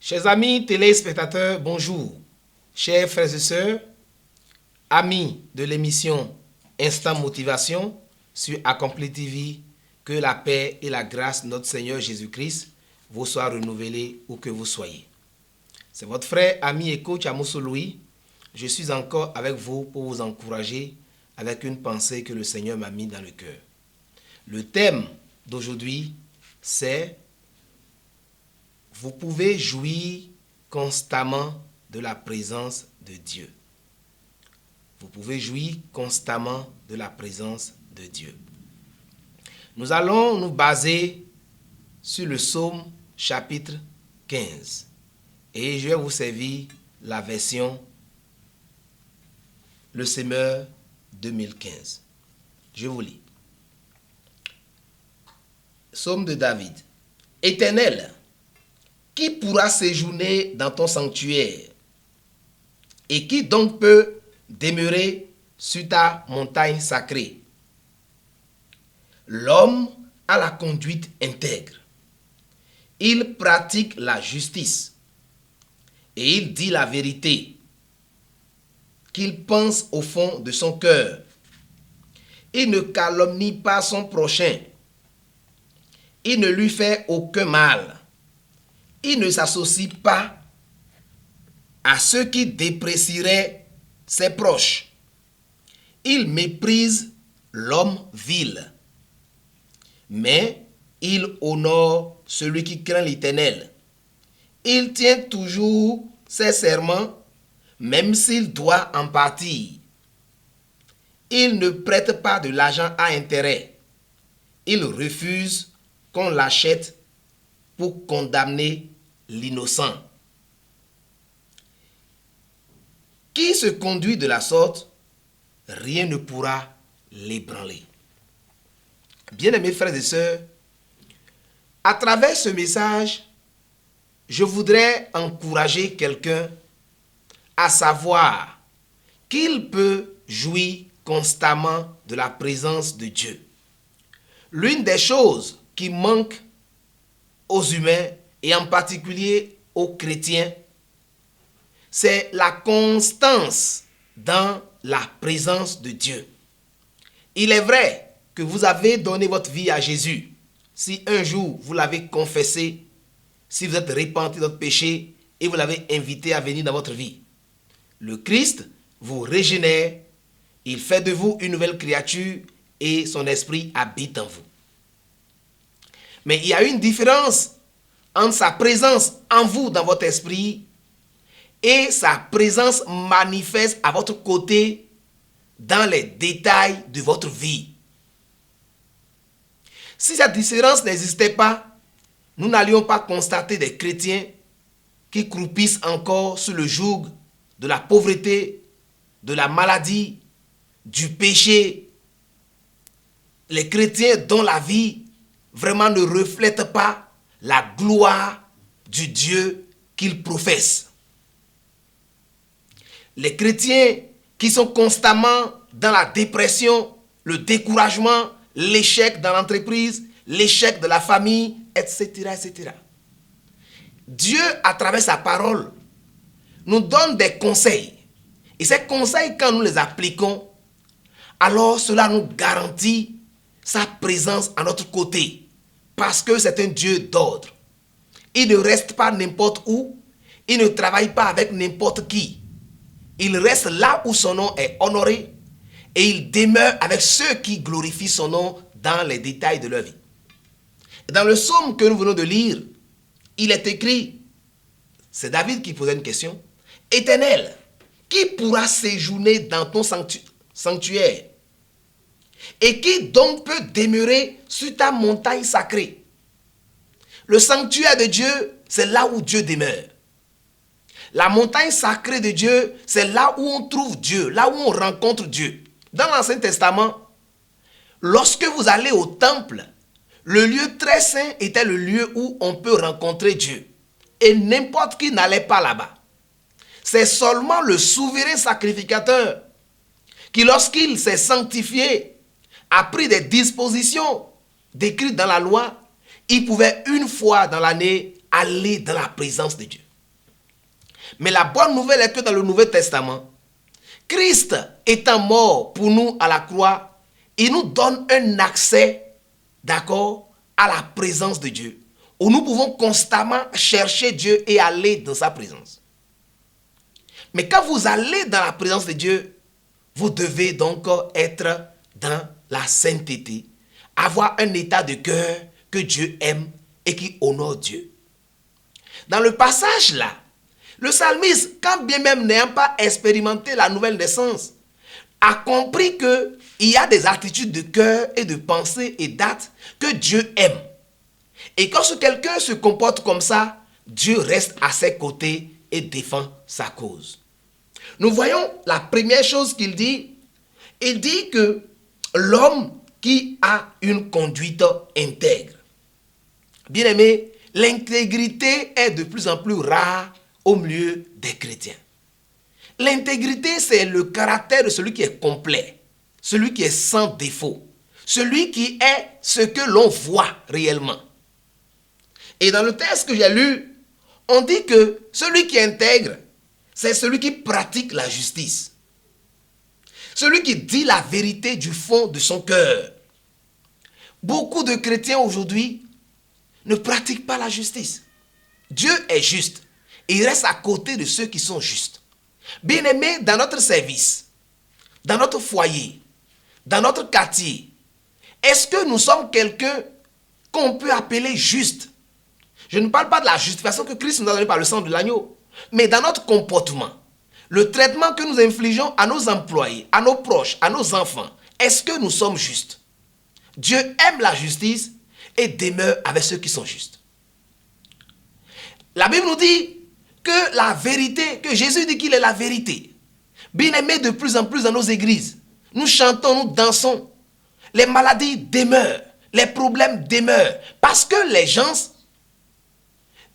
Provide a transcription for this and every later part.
Chers amis téléspectateurs, bonjour. Chers frères et sœurs, amis de l'émission Instant Motivation sur Accompli TV, que la paix et la grâce de notre Seigneur Jésus-Christ vous soient renouvelées où que vous soyez. C'est votre frère, ami et coach Amoussou Louis. Je suis encore avec vous pour vous encourager avec une pensée que le Seigneur m'a mis dans le cœur. Le thème d'aujourd'hui, c'est « Vous pouvez jouir constamment de la présence de Dieu ». Vous pouvez jouir constamment de la présence de Dieu. Nous allons nous baser sur le psaume chapitre 15. Et je vais vous servir la version Le Semeur 2015. Je vous lis. Psaume de David. Éternel, qui pourra séjourner dans ton sanctuaire? Et qui donc peut demeurer sur ta montagne sacrée? L'homme a la conduite intègre. Il pratique la justice. Et il dit la vérité qu'il pense au fond de son cœur. Il ne calomnie pas son prochain. Il ne lui fait aucun mal. Il ne s'associe pas à ceux qui déprécieraient ses proches. Il méprise l'homme vil. Mais il honore celui qui craint l'Éternel. Il tient toujours ses serments, même s'il doit en partir. Il ne prête pas de l'argent à intérêt. Il refuse qu'on l'achète pour condamner l'innocent. Qui se conduit de la sorte, rien ne pourra l'ébranler. Bien-aimés frères et sœurs, à travers ce message, je voudrais encourager quelqu'un à savoir qu'il peut jouir constamment de la présence de Dieu. L'une des choses qui manque aux humains et en particulier aux chrétiens, c'est la constance dans la présence de Dieu. Il est vrai que vous avez donné votre vie à Jésus. Si un jour vous l'avez confessé, si vous êtes repenti de votre péché et vous l'avez invité à venir dans votre vie, le Christ vous régénère, il fait de vous une nouvelle créature et son esprit habite en vous. Mais il y a une différence entre sa présence en vous dans votre esprit et sa présence manifeste à votre côté dans les détails de votre vie. Si cette différence n'existait pas, nous n'allions pas constater des chrétiens qui croupissent encore sous le joug de la pauvreté, de la maladie, du péché. Les chrétiens dont la vie vraiment ne reflète pas la gloire du Dieu qu'ils professent. Les chrétiens qui sont constamment dans la dépression, le découragement, l'échec dans l'entreprise, l'échec de la famille, etc., etc. Dieu, à travers sa parole, nous donne des conseils. Et ces conseils, quand nous les appliquons, alors cela nous garantit sa présence à notre côté. Parce que c'est un Dieu d'ordre. Il ne reste pas n'importe où. Il ne travaille pas avec n'importe qui. Il reste là où son nom est honoré. Et il demeure avec ceux qui glorifient son nom dans les détails de leur vie. Dans le psaume que nous venons de lire, il est écrit, c'est David qui posait une question, « Éternel, qui pourra séjourner dans ton sanctuaire? Et qui donc peut demeurer sur ta montagne sacrée ?» Le sanctuaire de Dieu, c'est là où Dieu demeure. La montagne sacrée de Dieu, c'est là où on trouve Dieu, là où on rencontre Dieu. Dans l'Ancien Testament, lorsque vous allez au temple, le lieu très saint était le lieu où on peut rencontrer Dieu. Et n'importe qui n'allait pas là-bas. C'est seulement le souverain sacrificateur qui, lorsqu'il s'est sanctifié, a pris des dispositions décrites dans la loi, il pouvait une fois dans l'année aller dans la présence de Dieu. Mais la bonne nouvelle est que dans le Nouveau Testament, Christ étant mort pour nous à la croix, il nous donne un accès, d'accord, à la présence de Dieu, où nous pouvons constamment chercher Dieu et aller dans sa présence. Mais quand vous allez dans la présence de Dieu, vous devez donc être dans la sainteté, avoir un état de cœur que Dieu aime et qui honore Dieu. Dans le passage là, le psalmiste, quand bien même n'ayant pas expérimenté la nouvelle naissance, a compris qu'il y a des attitudes de cœur et de pensée et d'actes que Dieu aime. Et quand quelqu'un se comporte comme ça, Dieu reste à ses côtés et défend sa cause. Nous voyons la première chose qu'il dit. Il dit que l'homme qui a une conduite intègre. Bien aimé, l'intégrité est de plus en plus rare au milieu des chrétiens. L'intégrité, c'est le caractère de celui qui est complet, celui qui est sans défaut, celui qui est ce que l'on voit réellement. Et dans le texte que j'ai lu, on dit que celui qui est intègre, c'est celui qui pratique la justice. Celui qui dit la vérité du fond de son cœur. Beaucoup de chrétiens aujourd'hui ne pratiquent pas la justice. Dieu est juste. Et il reste à côté de ceux qui sont justes. Bien-aimés, dans notre service, dans notre foyer, dans notre quartier, est-ce que nous sommes quelqu'un qu'on peut appeler juste? Je ne parle pas de la justification que Christ nous a donnée par le sang de l'agneau, mais dans notre comportement, le traitement que nous infligeons à nos employés, à nos proches, à nos enfants, est-ce que nous sommes justes? Dieu aime la justice et demeure avec ceux qui sont justes. La Bible nous dit que la vérité, que Jésus dit qu'il est la vérité. Bien aimé, de plus en plus dans nos églises, nous chantons, nous dansons. Les maladies demeurent, les problèmes demeurent, parce que les gens,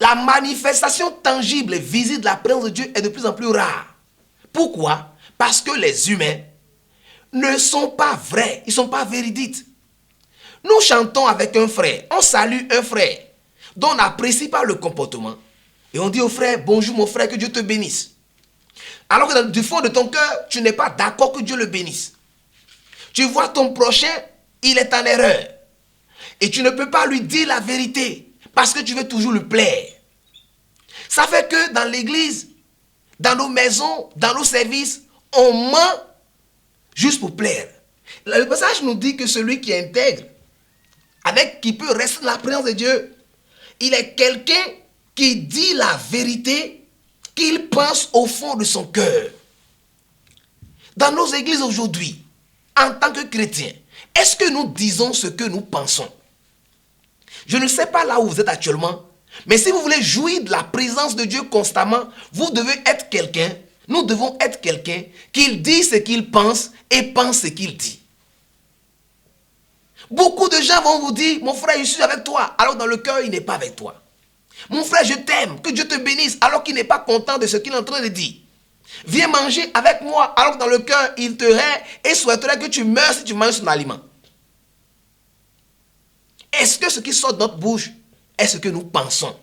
la manifestation tangible et visible de la présence de Dieu est de plus en plus rare. Pourquoi? Parce que les humains ne sont pas vrais, ils ne sont pas véridiques. Nous chantons avec un frère, on salue un frère dont on n'apprécie pas le comportement. Et on dit au frère, bonjour mon frère, que Dieu te bénisse. Alors que du fond de ton cœur, tu n'es pas d'accord que Dieu le bénisse. Tu vois ton prochain, il est en erreur. Et tu ne peux pas lui dire la vérité parce que tu veux toujours lui plaire. Ça fait que dans l'église, dans nos maisons, dans nos services, on ment juste pour plaire. Le passage nous dit que celui qui est intègre, qui peut rester dans la présence de Dieu, il est quelqu'un qui dit la vérité qu'il pense au fond de son cœur. Dans nos églises aujourd'hui, en tant que chrétiens, est-ce que nous disons ce que nous pensons? Je ne sais pas là où vous êtes actuellement, mais si vous voulez jouir de la présence de Dieu constamment, vous devez être quelqu'un, nous devons être quelqu'un qui dit ce qu'il pense et pense ce qu'il dit. Beaucoup de gens vont vous dire, mon frère, je suis avec toi, alors dans le cœur, il n'est pas avec toi. Mon frère, je t'aime, que Dieu te bénisse, alors qu'il n'est pas content de ce qu'il est en train de dire. Viens manger avec moi, alors que dans le cœur, il te hait et souhaiterait que tu meurs si tu manges son aliment. Est-ce que ce qui sort de notre bouche est ce que nous pensons?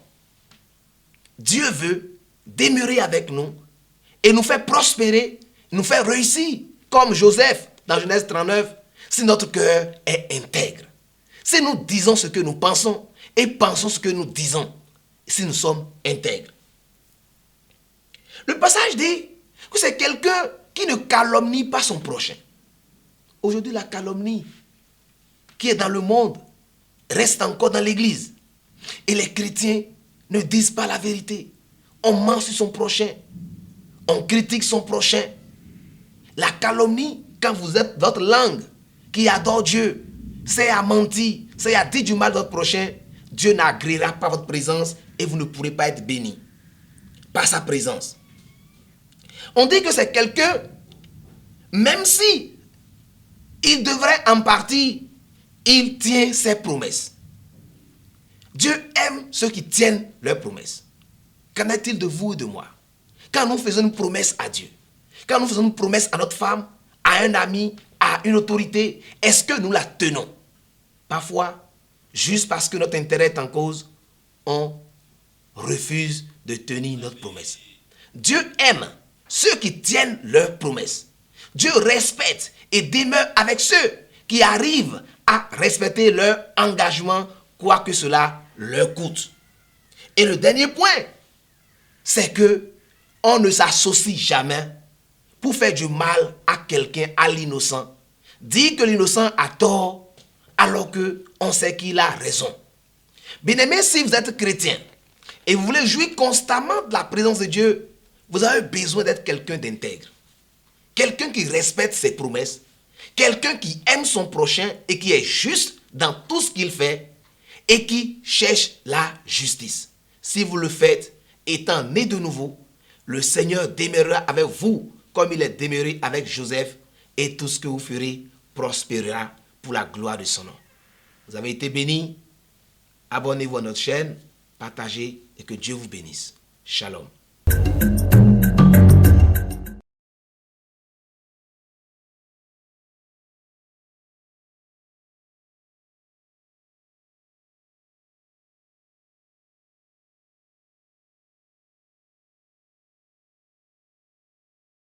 Dieu veut demeurer avec nous et nous faire prospérer, nous faire réussir, comme Joseph dans Genèse 39, si notre cœur est intègre. Si nous disons ce que nous pensons et pensons ce que nous disons, si nous sommes intègres. Le passage dit que c'est quelqu'un qui ne calomnie pas son prochain. Aujourd'hui, la calomnie qui est dans le monde reste encore dans l'église. Et les chrétiens ne disent pas la vérité. On ment sur son prochain. On critique son prochain. La calomnie, quand vous êtes votre langue qui adore Dieu, c'est à mentir, c'est à dire du mal de votre prochain, Dieu n'agréera pas votre présence et vous ne pourrez pas être béni par sa présence. On dit que c'est quelqu'un, même si il devrait en partie, il tient ses promesses. Dieu aime ceux qui tiennent leurs promesses. Qu'en est-il de vous et de moi? Quand nous faisons une promesse à Dieu, quand nous faisons une promesse à notre femme, à un ami, à une autorité, est-ce que nous la tenons? Parfois, juste parce que notre intérêt est en cause, on refuse de tenir notre promesse. Dieu aime ceux qui tiennent leurs promesses. Dieu respecte et demeure avec ceux qui arrivent à respecter leur engagement, quoi que cela leur coûte. Et le dernier point, c'est que on ne s'associe jamais pour faire du mal à quelqu'un, à l'innocent. Dire que l'innocent a tort alors qu'on sait qu'il a raison. Bien-aimés, si vous êtes chrétien et vous voulez jouir constamment de la présence de Dieu, vous avez besoin d'être quelqu'un d'intègre. Quelqu'un qui respecte ses promesses, quelqu'un qui aime son prochain et qui est juste dans tout ce qu'il fait et qui cherche la justice. Si vous le faites, étant né de nouveau, le Seigneur demeurera avec vous comme il est demeuré avec Joseph et tout ce que vous ferez prospérera pour la gloire de son nom. Vous avez été bénis. Abonnez-vous à notre chaîne, partagez et que Dieu vous bénisse. Shalom.